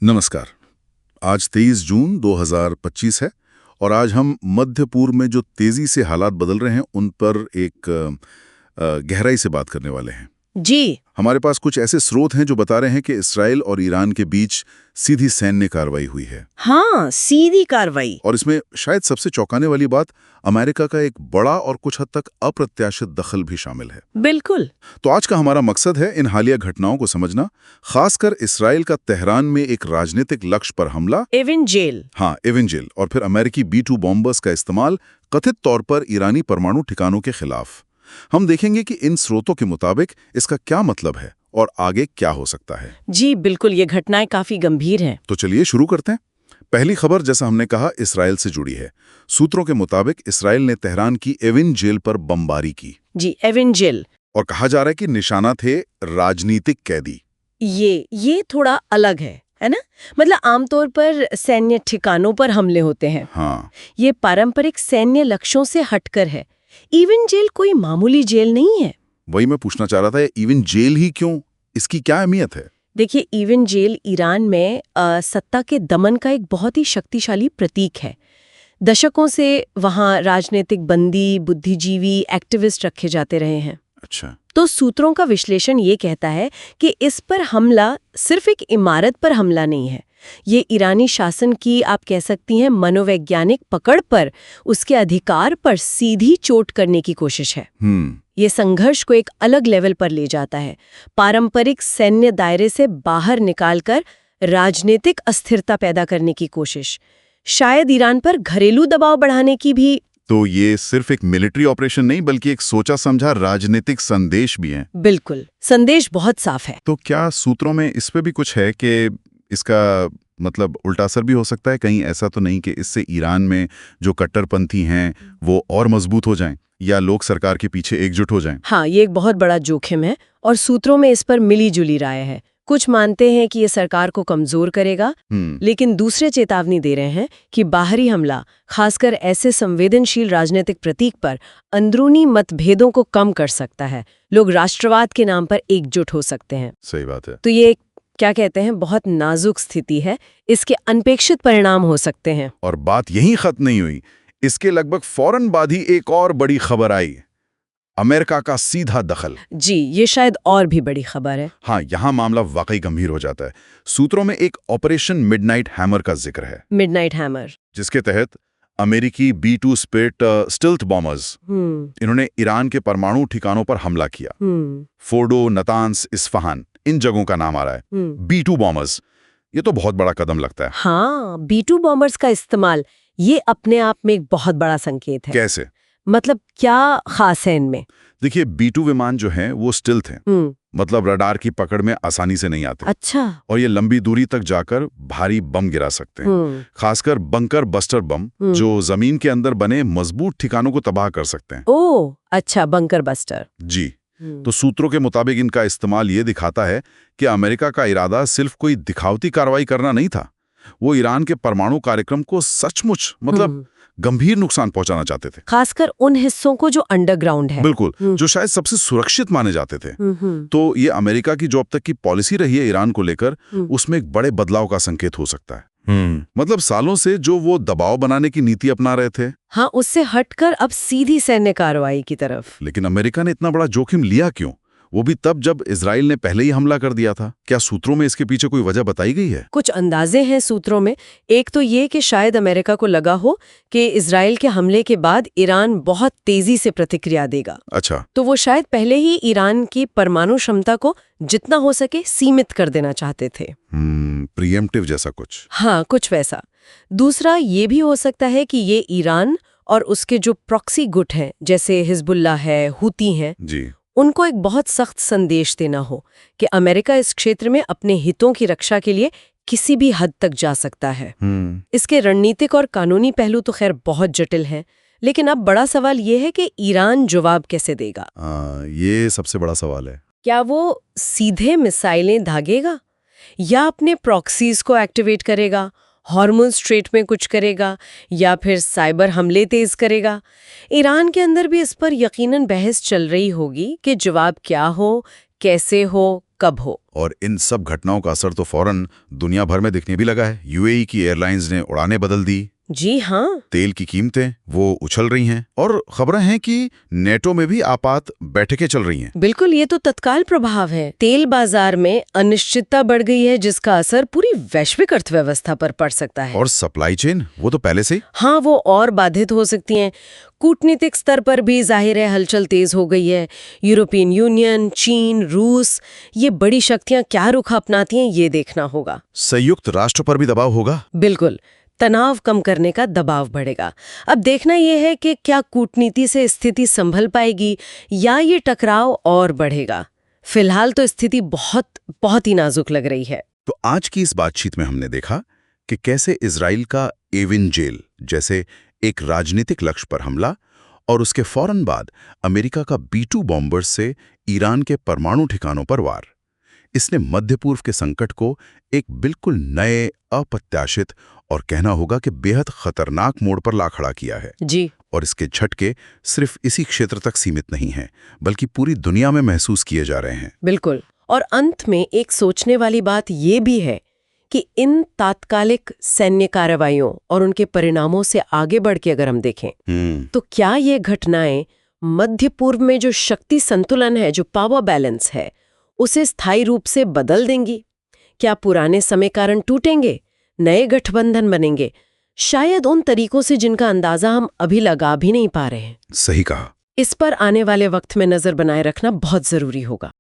नमस्कार। आज 23 जून 2025 है और आज हम मध्य पूर्व में जो तेजी से हालात बदल रहे हैं उन पर एक गहराई से बात करने वाले हैं। जी। हमारे पास कुछ ऐसे स्रोत हैं जो बता रहे हैं कि इसराइल और ईरान के बीच सीधी सैन्य कार्रवाई हुई है। हाँ, सीधी कार्रवाई। और इसमें शायद सबसे चौंकाने वाली बात अमेरिका का एक बड़ा और कुछ हद तक अप्रत्याशित दखल भी शामिल है। बिल्कुल। तो आज का हमारा मकसद है इन हालिया घटनाओं को समझना, खासकर इसराइल का तेहरान में एक राजनीतिक लक्ष्य पर हमला, एवेंजेल। हाँ एवेंजेल, और फिर अमेरिकी B-2 बॉम्बर्स का इस्तेमाल कथित तौर पर ईरानी परमाणु ठिकानों के खिलाफ। हम देखेंगे कि इन स्रोतों के मुताबिक इसका क्या मतलब है और आगे क्या हो सकता है। जी बिल्कुल, ये घटनाएं काफी गंभीर हैं। तो चलिए शुरू करते हैं। पहली खबर, जैसा हमने कहा, इसराइल से जुड़ी है। सूत्रों के मुताबिक इसराइल ने तेहरान की एवेंजेल पर बमबारी की। जी, एवेंजेल। और कहा जा रहा है कि निशाना थे राजनीतिक कैदी। ये थोड़ा अलग है ना? मतलब आमतौर पर सैन्य ठिकानों पर हमले होते हैं। हाँ, ये पारंपरिक सैन्य लक्ष्यों से हटकर है। एवेंजेल कोई मामूली जेल नहीं है। वही मैं पूछना चाह रहा था, इवन जेल ही क्यों? इसकी क्या अहमियत है? देखिए, एवेंजेल ईरान में सत्ता के दमन का एक बहुत ही शक्तिशाली प्रतीक है। दशकों से वहाँ राजनीतिक बंदी, बुद्धिजीवी, एक्टिविस्ट रखे जाते रहे हैं। अच्छा। तो सूत्रों का विश्लेषण ये कहता है कि इस पर हमला सिर्फ एक इमारत पर हमला नहीं है। ये ईरानी शासन की, आप कह सकती हैं, मनोवैज्ञानिक पकड़ पर, उसके अधिकार पर सीधी चोट करने की कोशिश है। ये संघर्ष को एक अलग लेवल पर ले जाता है, पारंपरिक सैन्य दायरे से बाहर निकालकर राजनीतिक अस्थिरता पैदा करने की कोशिश, शायद ईरान पर घरेलू दबाव बढ़ाने की भी। तो ये सिर्फ एक मिलिट्री ऑपरेशन नहीं बल्कि एक सोचा समझा राजनीतिक संदेश भी है। बिल्कुल, संदेश बहुत साफ है। तो क्या सूत्रों में इस पे भी कुछ है कि इसका मतलब उल्टा असर भी हो सकता है? कहीं ऐसा तो नहीं कि इससे ईरान में जो कट्टरपंथी हैं वो और मजबूत हो जाएं या लोग सरकार के पीछे एकजुट हो जाएं? हाँ, ये एक बहुत बड़ा जोखिम है और सूत्रों में इस पर मिली जुली राय है। कुछ मानते हैं कि ये सरकार को कमजोर करेगा, लेकिन दूसरे चेतावनी दे रहे हैं कि बाहरी हमला, खासकर ऐसे संवेदनशील राजनीतिक प्रतीक पर, अंदरूनी मतभेदों को कम कर सकता है। लोग राष्ट्रवाद के नाम पर एकजुट हो सकते हैं। सही बात है। तो ये, क्या कहते हैं, बहुत नाजुक स्थिति है। इसके अनपेक्षित परिणाम हो सकते हैं। और बात यहीं खत्म नहीं हुई। इसके लगभग फौरन बाद ही एक और बड़ी खबर आई, अमेरिका का सीधा दखल। जी, ये शायद और भी बड़ी खबर है। हाँ, यहाँ मामला वाकई गंभीर हो जाता है। सूत्रों में एक ऑपरेशन मिडनाइट हैमर का जिक्र है। मिडनाइट हैमर, जिसके तहत अमेरिकी B-2 स्टिल्थ बॉम्बर्स, इन्होंने ईरान के परमाणु ठिकानों पर हमला किया। फोर्डो, नतांस, इस्फहान, इन जगहों का नाम आ रहा है। B-2 बॉम्बर्स, ये तो बहुत बड़ा कदम लगता है। हाँ, B-2 बॉम्बर्स का इस्तेमाल, ये अपने आप में एक बहुत बड़ा संकेत है। कैसे? मतलब क्या खास है इनमें? देखिए, B-2 विमान जो हैं वो स्टिल्थ हैं, मतलब रडार की पकड़ में आसानी से नहीं आते। अच्छा। और ये लंबी दूरी तक जाकर भारी बम गिरा सकते हैं, खासकर बंकर बस्टर बम, जो जमीन के अंदर बने मजबूत ठिकानों को तबाह कर सकते हैं। ओह, अच्छा, बंकर बस्टर। जी। तो सूत्रों के मुताबिक इनका इस्तेमाल ये दिखाता है कि अमेरिका का इरादा सिर्फ कोई दिखावती कार्रवाई करना नहीं था, वो ईरान के परमाणु कार्यक्रम को सचमुच, मतलब गंभीर नुकसान पहुंचाना चाहते थे, खासकर उन हिस्सों को जो अंडरग्राउंड है। बिल्कुल, जो शायद सबसे सुरक्षित माने जाते थे। तो ये अमेरिका की जो अब तक की पॉलिसी रही है ईरान को लेकर, उसमें एक बड़े बदलाव का संकेत हो सकता है। मतलब सालों से जो वो दबाव बनाने की नीति अपना रहे थे, हाँ, उससे हटकर अब सीधी सैन्य कार्रवाई की तरफ। लेकिन अमेरिका ने इतना बड़ा जोखिम लिया क्यों? वो भी तब जब इजराइल ने पहले ही हमला कर दिया था। क्या सूत्रों में इसके पीछे कोई वजह बताई गई है? कुछ अंदाजे हैं सूत्रों में। एक तो ये कि शायद अमेरिका को लगा हो कि इजराइल के हमले के बाद ईरान बहुत तेजी से प्रतिक्रिया देगा। अच्छा। तो वो शायद पहले ही ईरान की परमाणु क्षमता को जितना हो सके सीमित कर देना चाहते थे। प्रीएम्प्टिव जैसा कुछ। हाँ, कुछ वैसा। दूसरा ये भी हो सकता है कि ये ईरान और उसके जो प्रॉक्सी गुट हैं, जैसे हिजबुल्लाह है, हुती हैं, जी, उनको एक बहुत सख्त संदेश देना हो कि अमेरिका इस क्षेत्र में अपने हितों की रक्षा के लिए किसी भी हद तक जा सकता है। इसके रणनीतिक और कानूनी पहलू तो खैर बहुत जटिल हैं, लेकिन अब बड़ा सवाल ये है कि ईरान जवाब कैसे देगा। ये सबसे बड़ा सवाल है। क्या वो सीधे मिसाइलें दागेगा या अपने प्रॉक्सीज को एक्टिवेट करेगा, हॉर्मुज़ स्ट्रेट में कुछ करेगा, या फिर साइबर हमले तेज करेगा? ईरान के अंदर भी इस पर यकीनन बहस चल रही होगी कि जवाब क्या हो, कैसे हो, कब हो। और इन सब घटनाओं का असर तो फौरन दुनिया भर में दिखने भी लगा है। यूएई की एयरलाइंस ने उड़ानें बदल दी, जी हाँ, तेल की कीमतें वो उछल रही हैं, और खबरें हैं कि नेटो में भी आपात बैठकें चल रही हैं। बिल्कुल, ये तो तत्काल प्रभाव है। तेल बाजार में अनिश्चितता बढ़ गई है, जिसका असर पूरी वैश्विक अर्थव्यवस्था पर पड़ सकता है। और सप्लाई चेन वो तो पहले से ही। हाँ, वो और बाधित हो सकती हैं। कूटनीतिक स्तर पर भी जाहिर है हलचल तेज हो गई है। यूरोपियन यूनियन, चीन, रूस, ये बड़ी शक्तियां क्या रुख अपनाती हैं, ये देखना होगा। संयुक्त राष्ट्र पर भी दबाव होगा। बिल्कुल, तनाव कम करने का दबाव बढ़ेगा। अब देखना यह है कि क्या कूटनीति से स्थिति संभल पाएगी या ये टकराव और बढ़ेगा। फिलहाल तो स्थिति बहुत ही नाजुक लग रही है। तो आज की इस बातचीत में हमने देखा कि कैसे इजराइल का एविन जेल जैसे एक राजनीतिक लक्ष्य पर हमला और उसके फौरन बाद अमेरिका का B-2 बॉम्बर्स से ईरान के परमाणु ठिकानों पर वार, इसने मध्य पूर्व के संकट को एक बिल्कुल नए, अप्रत्याशित और कहना होगा कि बेहद खतरनाक मोड़ पर ला खड़ा किया है जी। और इसके झटके सिर्फ इसी क्षेत्र तक सीमित नहीं हैं, बल्कि पूरी दुनिया में महसूस किए जा रहे हैं। बिल्कुल। और अंत में एक सोचने वाली बात ये भी है कि इन तात्कालिक सैन्य कार्रवाइयों और उनके परिणामों से आगे बढ़ के अगर हम देखें तो क्या ये घटनाएं मध्य पूर्व में जो शक्ति संतुलन है, जो पावर बैलेंस है, उसे स्थायी रूप से बदल देंगी? क्या पुराने समीकरण टूटेंगे, नए गठबंधन बनेंगे, शायद उन तरीकों से जिनका अंदाजा हम अभी लगा भी नहीं पा रहे हैं? सही कहा। इस पर आने वाले वक्त में नजर बनाए रखना बहुत जरूरी होगा।